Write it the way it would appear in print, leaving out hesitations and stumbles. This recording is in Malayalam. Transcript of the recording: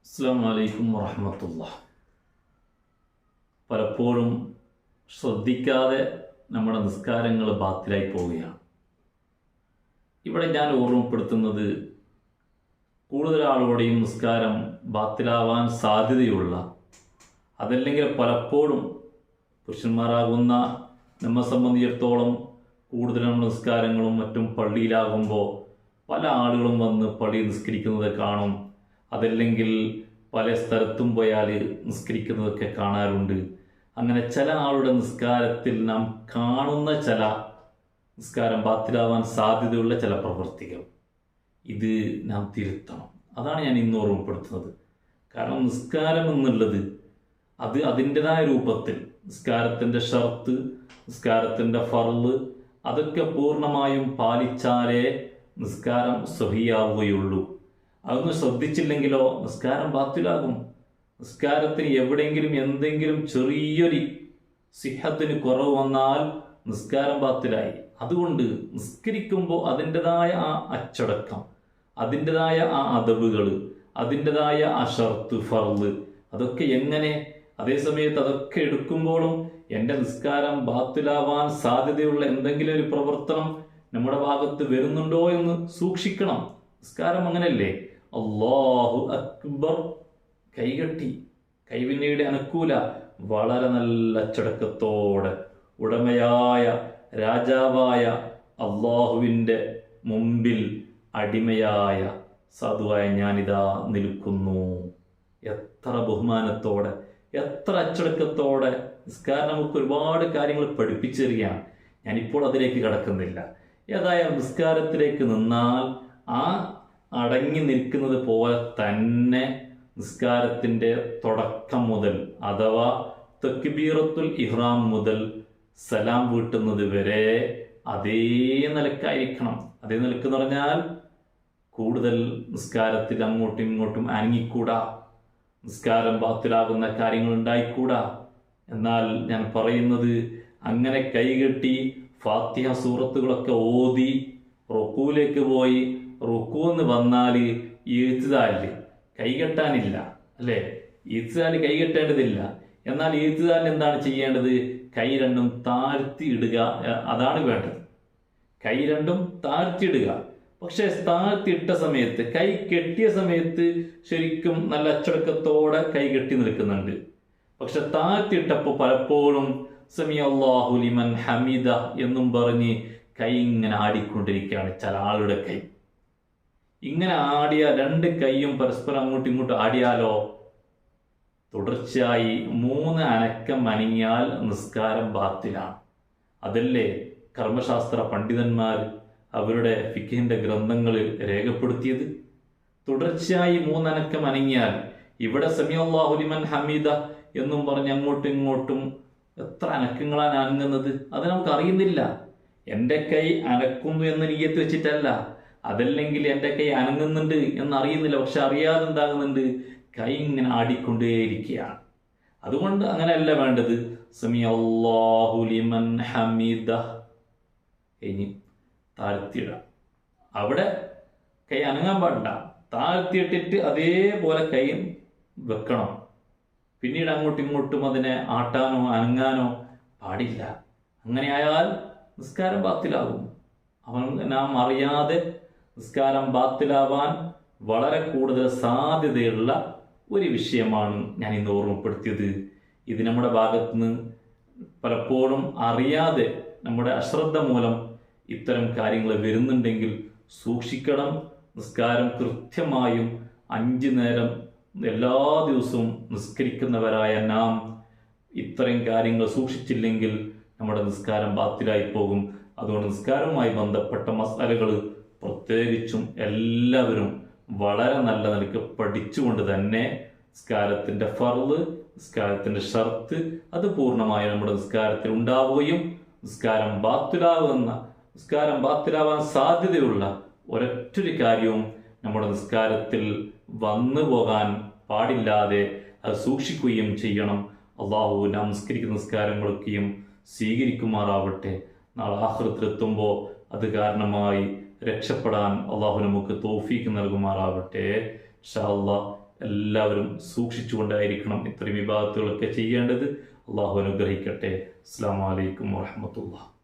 അസ്സലാമു അലൈക്കും വറഹ്മത്തുള്ളാഹി. പലപ്പോഴും ശ്രദ്ധിക്കാതെ നമ്മുടെ നിസ്കാരങ്ങൾ ബാത്തിലായി പോവുകയാണ്. ഇവിടെ ഞാൻ ഓർമ്മപ്പെടുത്തുന്നത് കൂടുതൽ ആളുകളുടെയും നിസ്കാരം ബാത്തിലാവാൻ സാധ്യതയുള്ള, അതല്ലെങ്കിൽ പലപ്പോഴും പുരുഷന്മാരാകുന്ന നമ്മെ സംബന്ധിച്ചിടത്തോളം കൂടുതൽ നമ്മുടെ നിസ്കാരങ്ങളും മറ്റും പള്ളിയിലാകുമ്പോൾ പല ആളുകളും വന്ന് പള്ളിയിൽ നിസ്കരിക്കുന്നത് കാണും. അതല്ലെങ്കിൽ പല സ്ഥലത്തും പോയാൽ നിസ്കരിക്കുന്നതൊക്കെ കാണാറുണ്ട്. അങ്ങനെ ചില ആളുടെ നിസ്കാരത്തിൽ നാം കാണുന്ന ചില നിസ്കാരം ബാത്തിലാവാൻ സാധ്യതയുള്ള ചില പ്രവൃത്തികൾ, ഇത് നാം തിരുത്തണം. അതാണ് ഞാൻ ഇന്ന് ഓർമ്മപ്പെടുത്തുന്നത്. കാരണം നിസ്കാരം എന്നുള്ളത് അത് അതിൻ്റെതായ രൂപത്തിൽ നിസ്കാരത്തിൻ്റെ ഷർത്ത്, നിസ്കാരത്തിൻ്റെ ഫർള് അതൊക്കെ പൂർണ്ണമായും പാലിച്ചാലേ നിസ്കാരം സ്വഹിയാവുകയുള്ളൂ. അതൊന്നും ശ്രദ്ധിച്ചില്ലെങ്കിലോ നിസ്കാരം ബാത്തിലാകും. നിസ്കാരത്തിന് എവിടെയെങ്കിലും എന്തെങ്കിലും ചെറിയൊരു സിഹത്തിന് കുറവ് വന്നാൽ നിസ്കാരം ബാത്തിലായി. അതുകൊണ്ട് നിസ്കരിക്കുമ്പോൾ അതിൻ്റെതായ ആ അച്ചടക്കം, അതിൻ്റെതായ ആ അദബുകൾ, അതിൻ്റെതായ ആ ഷർത്ത് ഫർള് അതൊക്കെ എങ്ങനെ, അതേസമയത്ത് അതൊക്കെ എടുക്കുമ്പോഴും എൻ്റെ നിസ്കാരം ബാത്തിലാവാൻ സാധ്യതയുള്ള എന്തെങ്കിലും ഒരു പ്രവർത്തനം നമ്മുടെ ഭാഗത്ത് വരുന്നുണ്ടോ എന്ന് സൂക്ഷിക്കണം. നിസ്കാരം അങ്ങനെയല്ലേ, അല്ലാഹു അക്ബർ കൈകെട്ടി, കൈപിന്നീട് അനക്കൂല, വളരെ നല്ല അച്ചടക്കത്തോടെ ഉടമയായ രാജാവായ അള്ളാഹുവിൻ്റെ മുമ്പിൽ അടിമയായ സാധുവായ ഞാനിതാ നിൽക്കുന്നു. എത്ര ബഹുമാനത്തോടെ, എത്ര അച്ചടക്കത്തോടെ നിസ്കാരം നമുക്ക് ഒരുപാട് കാര്യങ്ങൾ പഠിപ്പിച്ചു തരികയാണ്. ഞാനിപ്പോൾ അതിലേക്ക് കടക്കുന്നില്ല. ഏതായാലും നിസ്കാരത്തിലേക്ക് നിന്നാൽ ആ അടങ്ങി നിൽക്കുന്നത് പോലെ തന്നെ നിസ്കാരത്തിൻ്റെ തുടക്കം മുതൽ, അഥവാ തക്ബീറത്തുൽ ഇഹ്റാം മുതൽ സലാം വീട്ടുന്നത് വരെ അതേ നിലക്കായിരിക്കണം. അതേ നിലക്കെന്ന് പറഞ്ഞാൽ കൂടുതൽ നിസ്കാരത്തിൽ അങ്ങോട്ടും ഇങ്ങോട്ടും അനങ്ങിക്കൂടാ, നിസ്കാരം ബാത്തിലാകുന്ന കാര്യങ്ങൾ ഉണ്ടായിക്കൂടാ. എന്നാൽ ഞാൻ പറയുന്നത് അങ്ങനെ കൈകെട്ടി ഫാത്തിഹ സൂറത്തുകളൊക്കെ ഓതി റുക്കൂലേക്ക് പോയി റുക്കൂന്ന് വന്നാൽ ഈഴ്ത്തിദാലിൽ കൈകെട്ടാനില്ല, അല്ലേ? ഈഴ്ത്തിദാൽ കൈകെട്ടേണ്ടതില്ല. എന്നാൽ ഈഴ്ത്തിദാലിൽ എന്താണ് ചെയ്യേണ്ടത്? കൈ രണ്ടും താഴ്ത്തി ഇടുക, അതാണ് വേണ്ടത്. കൈ രണ്ടും താഴ്ത്തി ഇടുക. പക്ഷെ താഴ്ത്തിയിട്ട സമയത്ത്, കൈ കെട്ടിയ സമയത്ത് ശരിക്കും നല്ല അച്ചടക്കത്തോടെ കൈ കെട്ടി നിൽക്കുന്നുണ്ട്. പക്ഷെ താഴ്ത്തിയിട്ടപ്പോൾ പലപ്പോഴും സമിഅല്ലാഹു ലിമൻ ഹമിദ എന്നും പറഞ്ഞ് കൈ ഇങ്ങനെ ആടിക്കൊണ്ടിരിക്കുകയാണ്. ചില ആളുടെ കൈ ഇങ്ങനെ ആടിയ, രണ്ട് കൈയും പരസ്പരം അങ്ങോട്ടും ഇങ്ങോട്ടും ആടിയാലോ തുടർച്ചയായി 3 അനക്കം അനങ്ങിയാൽ നിസ്കാരം ബാത്തിലാണ്. അതല്ലേ കർമ്മശാസ്ത്ര പണ്ഡിതന്മാർ അവരുടെ ഫിഖിന്റെ ഗ്രന്ഥങ്ങളിൽ രേഖപ്പെടുത്തിയത്? തുടർച്ചയായി 3 അനക്കം അനങ്ങിയാൽ, ഇവിടെ സമിഅല്ലാഹു ലിമൻ ഹമീദ എന്നും പറഞ്ഞ് അങ്ങോട്ടും ഇങ്ങോട്ടും എത്ര അനക്കങ്ങളാണ് അനങ്ങുന്നത് അത് നമുക്ക് അറിയുന്നില്ല. എൻ്റെ കൈ അനക്കുന്നു എന്ന് നിയ്യത്ത് വെച്ചിട്ടല്ല, അതല്ലെങ്കിൽ എൻ്റെ കൈ അനങ്ങുന്നുണ്ട് എന്നറിയുന്നില്ല. പക്ഷെ അറിയാതെ എന്താകുന്നുണ്ട്, കൈ ഇങ്ങനെ ആടിക്കൊണ്ടേയിരിക്കുകയാണ്. അതുകൊണ്ട് അങ്ങനെയല്ല വേണ്ടത്. സമിഅല്ലാഹു ലിമൻ ഹമീദ ഇനി താഴ്ത്തിയിടാം. അവിടെ കൈ അനങ്ങാൻ പാടില്ല, താഴ്ത്തിയിട്ടിട്ട് അതേപോലെ കൈ വെക്കണം. പിന്നീട് അങ്ങോട്ടും ഇങ്ങോട്ടും അതിനെ ആട്ടാനോ അനങ്ങാനോ പാടില്ല. അങ്ങനെയായാൽ നിസ്കാരം ബാത്തിലാകും. നാം അറിയാതെ നിസ്കാരം ബാത്തിലാവാൻ വളരെ കൂടുതൽ സാധ്യതയുള്ള ഒരു വിഷയമാണ് ഞാൻ ഇന്ന് ഓർമ്മപ്പെടുത്തിയത്. ഇത് നമ്മുടെ ഭാഗത്തുനിന്ന് പലപ്പോഴും അറിയാതെ, നമ്മുടെ അശ്രദ്ധ മൂലം ഇത്തരം കാര്യങ്ങൾ വരുന്നുണ്ടെങ്കിൽ സൂക്ഷിക്കണം. നിസ്കാരം കൃത്യമായും 5 നേരം എല്ലാ ദിവസവും നിസ്കരിക്കുന്നവരായ നാം ഇത്തരം കാര്യങ്ങൾ സൂക്ഷിച്ചില്ലെങ്കിൽ നമ്മുടെ നിസ്കാരം ബാത്തിലായി പോകും. അതുകൊണ്ട് നിസ്കാരവുമായി ബന്ധപ്പെട്ട മസാലകൾ പ്രത്യേകിച്ചും എല്ലാവരും വളരെ നല്ല നിലയ്ക്ക് പഠിച്ചുകൊണ്ട് തന്നെ നിസ്കാരത്തിൻ്റെ ഫർള്, നിസ്കാരത്തിൻ്റെ ഷർത്ത് അത് പൂർണ്ണമായി നമ്മുടെ നിസ്കാരത്തിൽ ഉണ്ടാവുകയും നിസ്കാരം ബാത്തിലാവാൻ സാധ്യതയുള്ള ഒരൊറ്റൊരു കാര്യവും നമ്മുടെ നിസ്കാരത്തിൽ വന്നു പോകാൻ പാടില്ലാതെ അത് സൂക്ഷിക്കുകയും ചെയ്യണം. അള്ളാഹു നാം നിസ്കരിക്കുന്ന നിസ്കാരങ്ങളൊക്കെയും സ്വീകരിക്കുമാറാവട്ടെ. നാളെ ആഖിറത്തിലെത്തുമ്പോൾ അത് കാരണമായി രക്ഷപ്പെടാൻ അള്ളാഹു നമുക്ക് തൗഫീക്ക് നൽകുമാറാവട്ടെ. ഇൻഷാ അല്ലാഹ് എല്ലാവരും സൂക്ഷിച്ചുകൊണ്ടായിരിക്കണം ഇത്തരം വിഭാഗത്തുകളൊക്കെ ചെയ്യേണ്ടത്. അള്ളാഹു അനുഗ്രഹിക്കട്ടെ. അസ്സലാമു അലൈക്കും വറഹ്മത്തുള്ളാഹി.